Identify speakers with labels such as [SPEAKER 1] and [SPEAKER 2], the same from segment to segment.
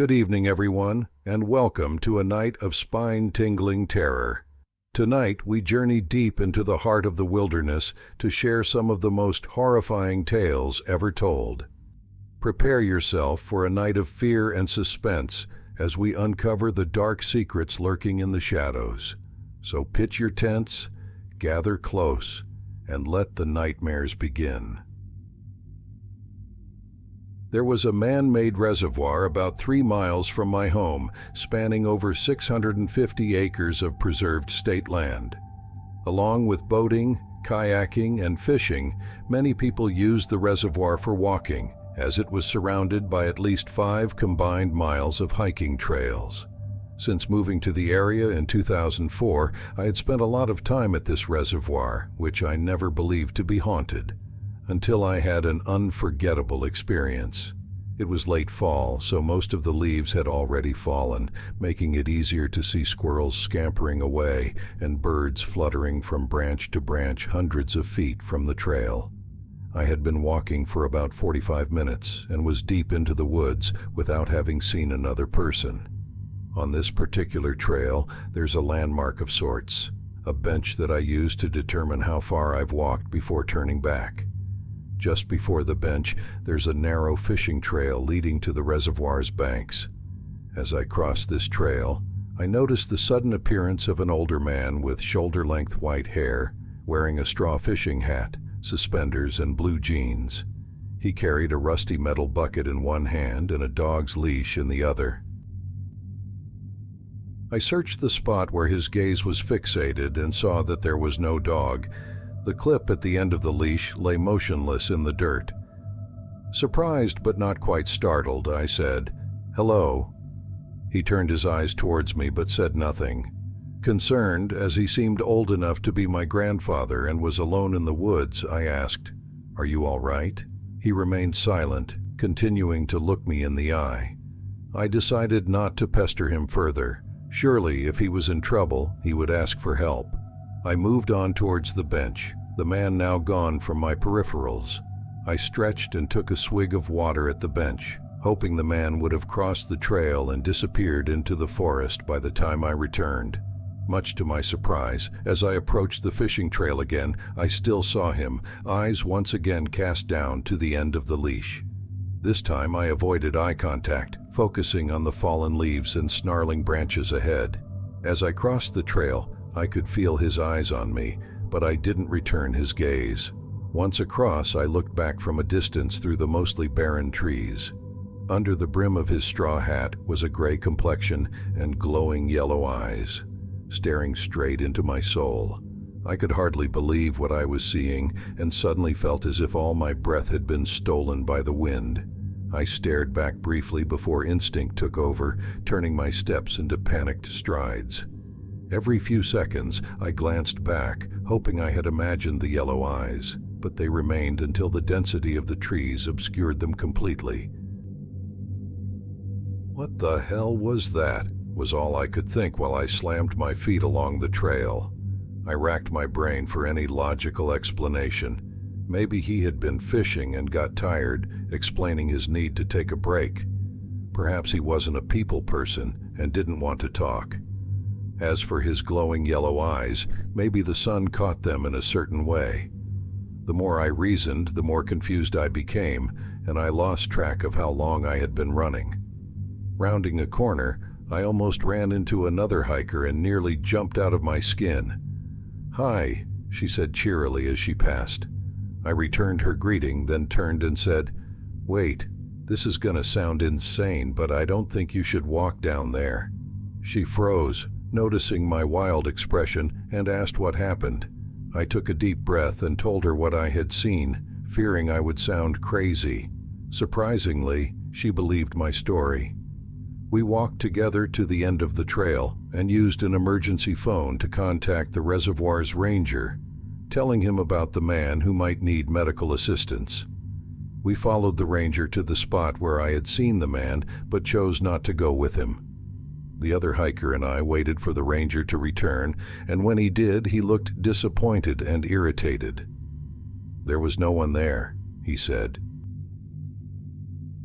[SPEAKER 1] Good evening, everyone, and welcome to a night of spine-tingling terror. Tonight, we journey deep into the heart of the wilderness to share some of the most horrifying tales ever told. Prepare yourself for a night of fear and suspense as we uncover the dark secrets lurking in the shadows. So pitch your tents, gather close, and let the nightmares begin. There was a man-made reservoir about 3 miles from my home, spanning over 650 acres of preserved state land. Along with boating, kayaking, and fishing, many people used the reservoir for walking, as it was surrounded by at least 5 combined miles of hiking trails. Since moving to the area in 2004, I had spent a lot of time at this reservoir, which I never believed to be haunted, until I had an unforgettable experience. It was late fall, so most of the leaves had already fallen, making it easier to see squirrels scampering away and birds fluttering from branch to branch hundreds of feet from the trail. I had been walking for about 45 minutes and was deep into the woods without having seen another person. On this particular trail, there's a landmark of sorts, a bench that I use to determine how far I've walked before turning back. Just before the bench, there's a narrow fishing trail leading to the reservoir's banks. As I crossed this trail, I noticed the sudden appearance of an older man with shoulder-length white hair, wearing a straw fishing hat, suspenders, and blue jeans. He carried a rusty metal bucket in one hand and a dog's leash in the other. I searched the spot where his gaze was fixated and saw that there was no dog. The clip at the end of the leash lay motionless in the dirt. Surprised but not quite startled, I said, "Hello." He turned his eyes towards me but said nothing. Concerned, as he seemed old enough to be my grandfather and was alone in the woods, I asked, "Are you all right?" He remained silent, continuing to look me in the eye. I decided not to pester him further. Surely, if he was in trouble, he would ask for help. I moved on towards the bench, the man now gone from my peripherals. I stretched and took a swig of water at the bench, hoping the man would have crossed the trail and disappeared into the forest by the time I returned. Much to my surprise, as I approached the fishing trail again, I still saw him, eyes once again cast down to the end of the leash. This time I avoided eye contact, focusing on the fallen leaves and snarling branches ahead. As I crossed the trail, I could feel his eyes on me, but I didn't return his gaze. Once across, I looked back from a distance through the mostly barren trees. Under the brim of his straw hat was a gray complexion and glowing yellow eyes, staring straight into my soul. I could hardly believe what I was seeing and suddenly felt as if all my breath had been stolen by the wind. I stared back briefly before instinct took over, turning my steps into panicked strides. Every few seconds, I glanced back, hoping I had imagined the yellow eyes, but they remained until the density of the trees obscured them completely. "What the hell was that?" was all I could think while I slammed my feet along the trail. I racked my brain for any logical explanation. Maybe he had been fishing and got tired, explaining his need to take a break. Perhaps he wasn't a people person and didn't want to talk. As for his glowing yellow eyes, maybe the sun caught them in a certain way. The more I reasoned, the more confused I became, and I lost track of how long I had been running. Rounding a corner, I almost ran into another hiker and nearly jumped out of my skin. "Hi," she said cheerily as she passed. I returned her greeting, then turned and said, "Wait, this is gonna sound insane, but I don't think you should walk down there." She froze, noticing my wild expression, and asked what happened. I took a deep breath and told her what I had seen, fearing I would sound crazy. Surprisingly, she believed my story. We walked together to the end of the trail and used an emergency phone to contact the reservoir's ranger, telling him about the man who might need medical assistance. We followed the ranger to the spot where I had seen the man, but chose not to go with him. The other hiker and I waited for the ranger to return, and when he did, he looked disappointed and irritated. "There was no one there," he said.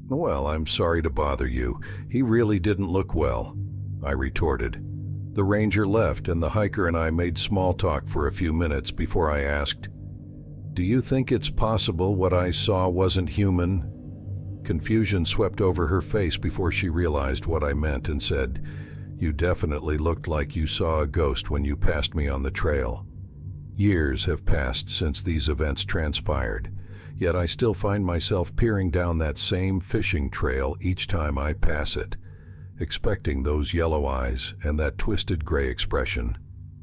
[SPEAKER 1] "Well, I'm sorry to bother you. He really didn't look well," I retorted. The ranger left, and the hiker and I made small talk for a few minutes before I asked, "Do you think it's possible what I saw wasn't human?" Confusion swept over her face before she realized what I meant and said, "You definitely looked like you saw a ghost when you passed me on the trail." Years have passed since these events transpired, yet I still find myself peering down that same fishing trail each time I pass it, expecting those yellow eyes and that twisted gray expression.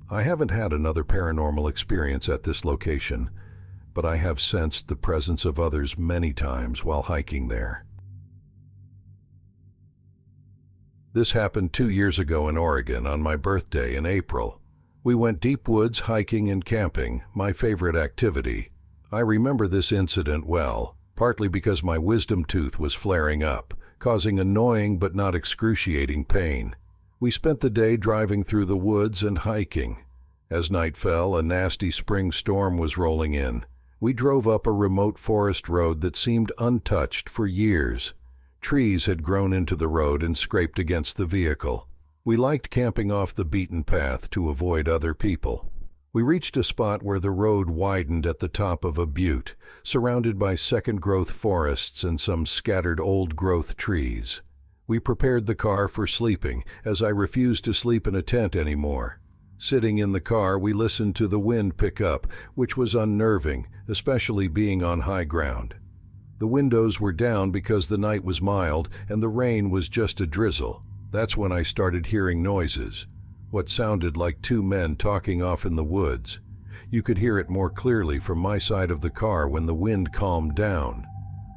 [SPEAKER 1] I haven't had another paranormal experience at this location, but I have sensed the presence of others many times while hiking there. This happened 2 years ago in Oregon on my birthday in April. We went deep woods hiking and camping, my favorite activity. I remember this incident well, partly because my wisdom tooth was flaring up, causing annoying but not excruciating pain. We spent the day driving through the woods and hiking. As night fell, a nasty spring storm was rolling in. We drove up a remote forest road that seemed untouched for years. Trees had grown into the road and scraped against the vehicle. We liked camping off the beaten path to avoid other people. We reached a spot where the road widened at the top of a butte, surrounded by second-growth forests and some scattered old-growth trees. We prepared the car for sleeping, as I refused to sleep in a tent anymore. Sitting in the car, we listened to the wind pick up, which was unnerving, especially being on high ground. The windows were down because the night was mild and the rain was just a drizzle. That's when I started hearing noises, what sounded like 2 men talking off in the woods. You could hear it more clearly from my side of the car when the wind calmed down.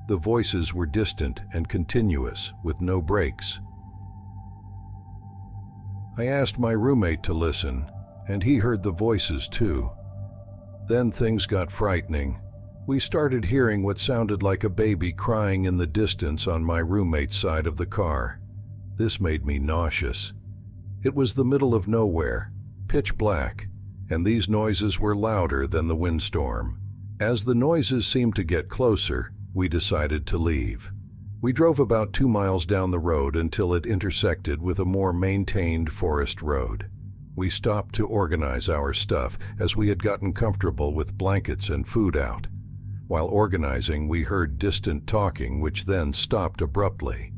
[SPEAKER 1] The voices were distant and continuous, with no breaks. I asked my roommate to listen, and he heard the voices too. Then things got frightening. We started hearing what sounded like a baby crying in the distance on my roommate's side of the car. This made me nauseous. It was the middle of nowhere, pitch black, and these noises were louder than the windstorm. As the noises seemed to get closer, we decided to leave. We drove about 2 miles down the road until it intersected with a more maintained forest road. We stopped to organize our stuff, as we had gotten comfortable with blankets and food out. While organizing, we heard distant talking, which then stopped abruptly.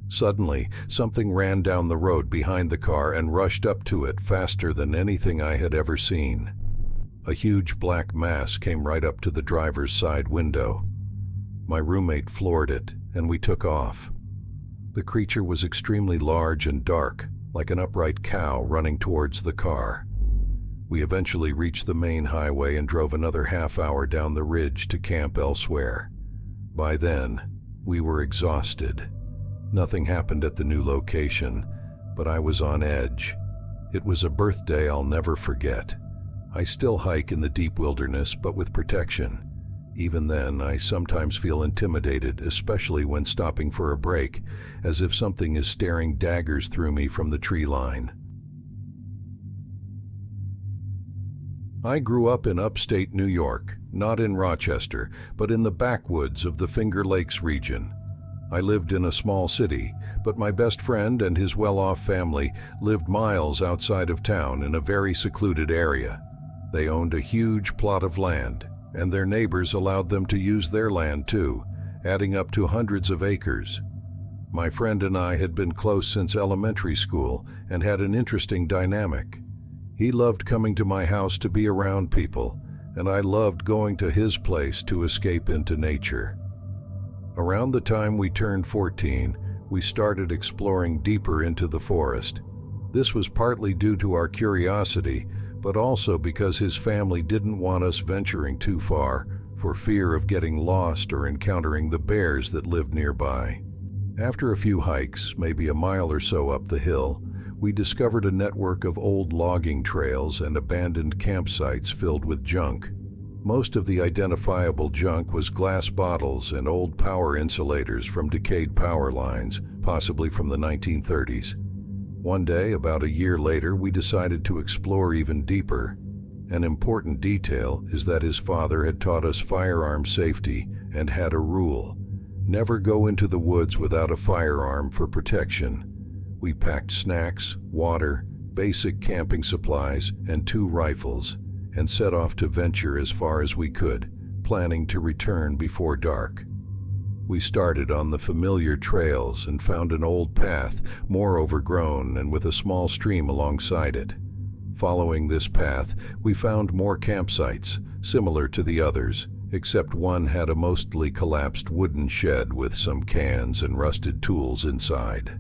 [SPEAKER 1] Suddenly, something ran down the road behind the car and rushed up to it faster than anything I had ever seen. A huge black mass came right up to the driver's side window. My roommate floored it, and we took off. The creature was extremely large and dark, like an upright cow running towards the car. We eventually reached the main highway and drove another half-hour down the ridge to camp elsewhere. By then, we were exhausted. Nothing happened at the new location, but I was on edge. It was a birthday I'll never forget. I still hike in the deep wilderness, but with protection. Even then, I sometimes feel intimidated, especially when stopping for a break, as if something is staring daggers through me from the tree line. I grew up in upstate New York, not in Rochester, but in the backwoods of the Finger Lakes region. I lived in a small city, but my best friend and his well-off family lived miles outside of town in a very secluded area. They owned a huge plot of land, and their neighbors allowed them to use their land too, adding up to hundreds of acres. My friend and I had been close since elementary school and had an interesting dynamic. He loved coming to my house to be around people, and I loved going to his place to escape into nature. Around the time we turned 14, we started exploring deeper into the forest. This was partly due to our curiosity, but also because his family didn't want us venturing too far for fear of getting lost or encountering the bears that lived nearby. After a few hikes, maybe a mile or so up the hill, we discovered a network of old logging trails and abandoned campsites filled with junk. Most of the identifiable junk was glass bottles and old power insulators from decayed power lines, possibly from the 1930s. One day, about a year later, we decided to explore even deeper. An important detail is that his father had taught us firearm safety and had a rule: Never go into the woods without a firearm for protection. We packed snacks, water, basic camping supplies, and 2 rifles, and set off to venture as far as we could, planning to return before dark. We started on the familiar trails and found an old path, more overgrown and with a small stream alongside it. Following this path, we found more campsites, similar to the others, except one had a mostly collapsed wooden shed with some cans and rusted tools inside.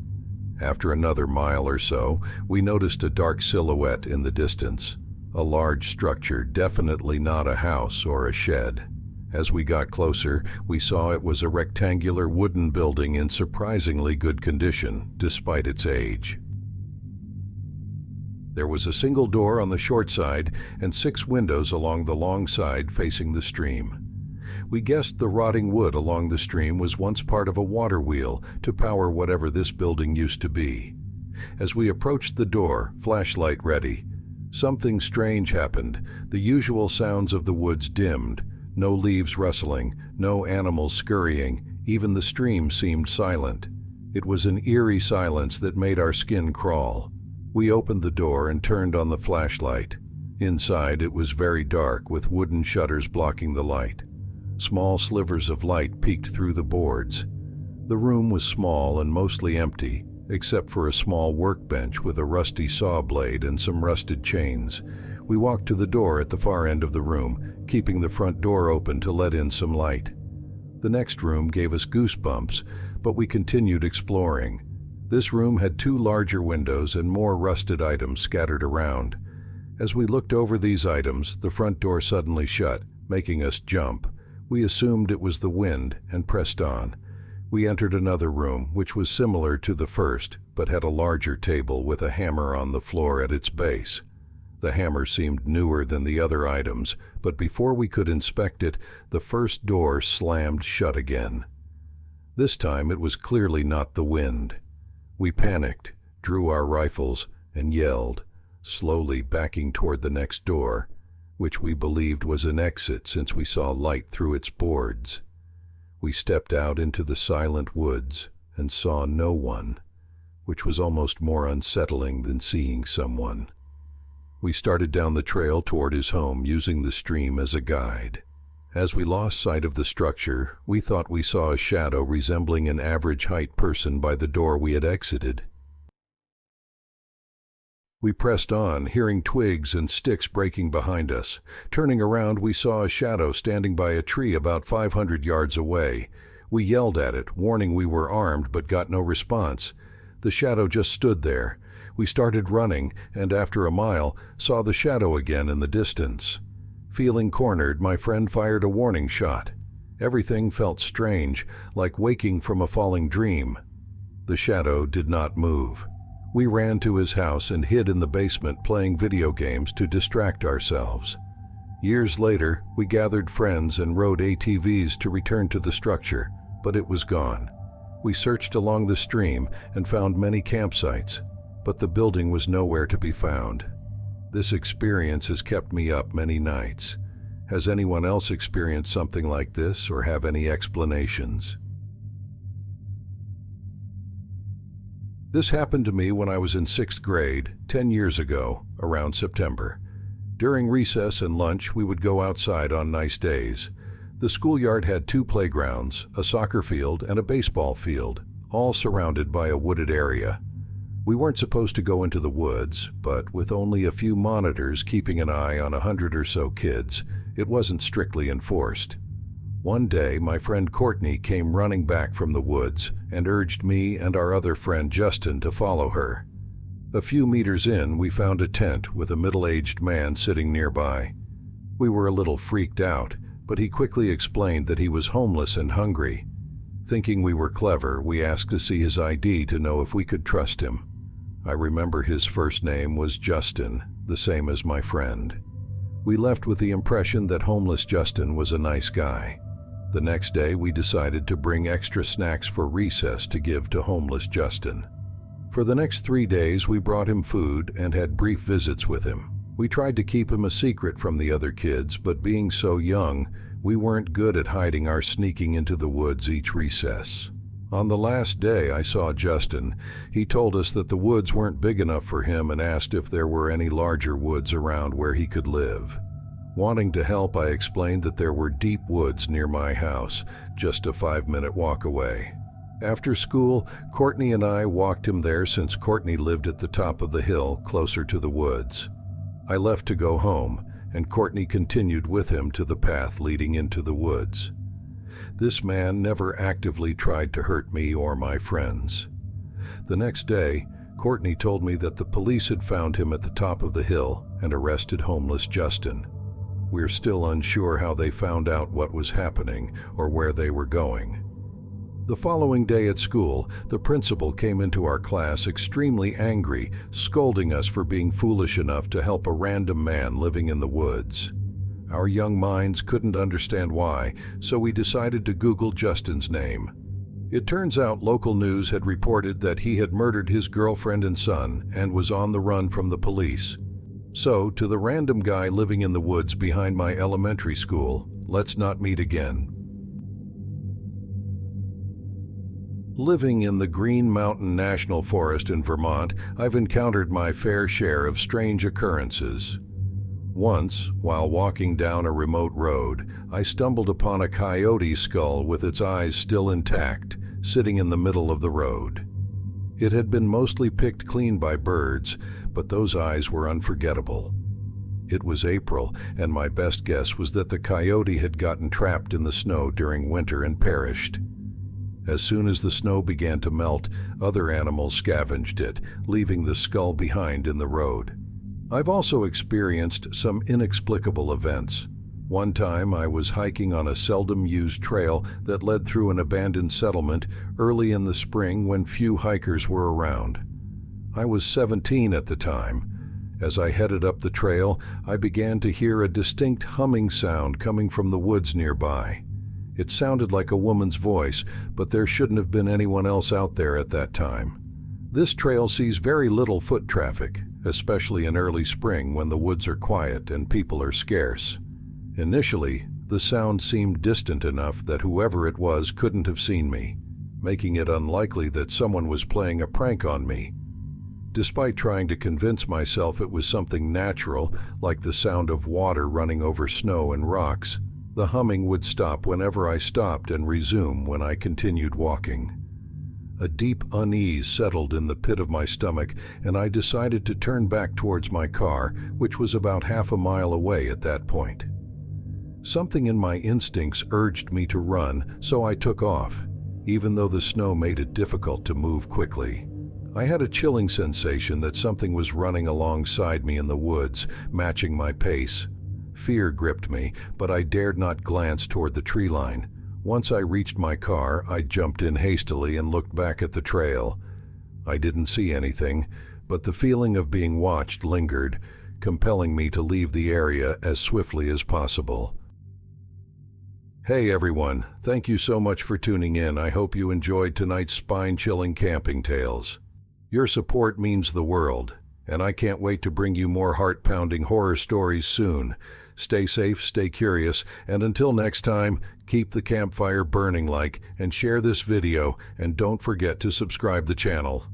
[SPEAKER 1] After another mile or so, we noticed a dark silhouette in the distance, a large structure, definitely not a house or a shed. As we got closer, we saw it was a rectangular wooden building in surprisingly good condition, despite its age. There was a single door on the short side and 6 windows along the long side facing the stream. We guessed the rotting wood along the stream was once part of a water wheel to power whatever this building used to be. As we approached the door, flashlight ready, something strange happened. The usual sounds of the woods dimmed. No leaves rustling, no animals scurrying, even the stream seemed silent. It was an eerie silence that made our skin crawl. We opened the door and turned on the flashlight. Inside it was very dark with wooden shutters blocking the light. Small slivers of light peeked through the boards. The room was small and mostly empty, except for a small workbench with a rusty saw blade and some rusted chains. We walked to the door at the far end of the room, keeping the front door open to let in some light. The next room gave us goosebumps, but we continued exploring. This room had 2 larger windows and more rusted items scattered around. As we looked over these items, the front door suddenly shut, making us jump. We assumed it was the wind and pressed on. We entered another room, which was similar to the first, but had a larger table with a hammer on the floor at its base. The hammer seemed newer than the other items, but before we could inspect it, the first door slammed shut again. This time it was clearly not the wind. We panicked, drew our rifles, and yelled, slowly backing toward the next door, which we believed was an exit since we saw light through its boards. We stepped out into the silent woods and saw no one, which was almost more unsettling than seeing someone. We started down the trail toward his home, using the stream as a guide. As we lost sight of the structure, we thought we saw a shadow resembling an average-height person by the door we had exited. We pressed on, hearing twigs and sticks breaking behind us. Turning around, we saw a shadow standing by a tree about 500 yards away. We yelled at it, warning we were armed, but got no response. The shadow just stood there. We started running, and after a mile, saw the shadow again in the distance. Feeling cornered, my friend fired a warning shot. Everything felt strange, like waking from a falling dream. The shadow did not move. We ran to his house and hid in the basement playing video games to distract ourselves. Years later, we gathered friends and rode ATVs to return to the structure, but it was gone. We searched along the stream and found many campsites, but the building was nowhere to be found. This experience has kept me up many nights. Has anyone else experienced something like this or have any explanations? This happened to me when I was in 6th grade, 10 years ago, around September. During recess and lunch, we would go outside on nice days. The schoolyard had 2 playgrounds, a soccer field and a baseball field, all surrounded by a wooded area. We weren't supposed to go into the woods, but with only a few monitors keeping an eye on 100 or so kids, it wasn't strictly enforced. One day, my friend Courtney came running back from the woods and urged me and our other friend Justin to follow her. A few meters in, we found a tent with a middle-aged man sitting nearby. We were a little freaked out, but he quickly explained that he was homeless and hungry. Thinking we were clever, we asked to see his ID to know if we could trust him. I remember his first name was Justin, the same as my friend. We left with the impression that homeless Justin was a nice guy. The next day, we decided to bring extra snacks for recess to give to homeless Justin. For the next 3 days, we brought him food and had brief visits with him. We tried to keep him a secret from the other kids, but being so young, We weren't good at hiding our sneaking into the woods each recess. On the last day I saw Justin, he told us that the woods weren't big enough for him and asked if there were any larger woods around where he could live. Wanting to help, I explained that there were deep woods near my house, just a 5-minute walk away. After school, Courtney and I walked him there since Courtney lived at the top of the hill, closer to the woods. I left to go home, and Courtney continued with him to the path leading into the woods. This man never actively tried to hurt me or my friends. The next day, Courtney told me that the police had found him at the top of the hill and arrested homeless Justin. We're still unsure how they found out what was happening or where they were going. The following day at school, the principal came into our class extremely angry, scolding us for being foolish enough to help a random man living in the woods. Our young minds couldn't understand why, so we decided to Google Justin's name. It turns out local news had reported that he had murdered his girlfriend and son and was on the run from the police. So, to the random guy living in the woods behind my elementary school, let's not meet again. Living in the Green Mountain National Forest in Vermont, I've encountered my fair share of strange occurrences. Once, while walking down a remote road, I stumbled upon a coyote skull with its eyes still intact, sitting in the middle of the road. It had been mostly picked clean by birds, but those eyes were unforgettable. It was April, and my best guess was that the coyote had gotten trapped in the snow during winter and perished. As soon as the snow began to melt, other animals scavenged it, leaving the skull behind in the road. I've also experienced some inexplicable events. One time I was hiking on a seldom-used trail that led through an abandoned settlement early in the spring when few hikers were around. I was 17 at the time. As I headed up the trail, I began to hear a distinct humming sound coming from the woods nearby. It sounded like a woman's voice, but there shouldn't have been anyone else out there at that time. This trail sees very little foot traffic, especially in early spring when the woods are quiet and people are scarce. Initially, the sound seemed distant enough that whoever it was couldn't have seen me, making it unlikely that someone was playing a prank on me. Despite trying to convince myself it was something natural, like the sound of water running over snow and rocks, the humming would stop whenever I stopped and resume when I continued walking. A deep unease settled in the pit of my stomach, and I decided to turn back towards my car, which was about half a mile away at that point. Something in my instincts urged me to run, so I took off, even though the snow made it difficult to move quickly. I had a chilling sensation that something was running alongside me in the woods, matching my pace. Fear gripped me, but I dared not glance toward the tree line. Once I reached my car, I jumped in hastily and looked back at the trail. I didn't see anything, but the feeling of being watched lingered, compelling me to leave the area as swiftly as possible. Hey everyone, thank you so much for tuning in. I hope you enjoyed tonight's spine-chilling camping tales. Your support means the world, and I can't wait to bring you more heart-pounding horror stories soon. Stay safe, stay curious, and until next time, keep the campfire burning and share this video, and don't forget to subscribe the channel.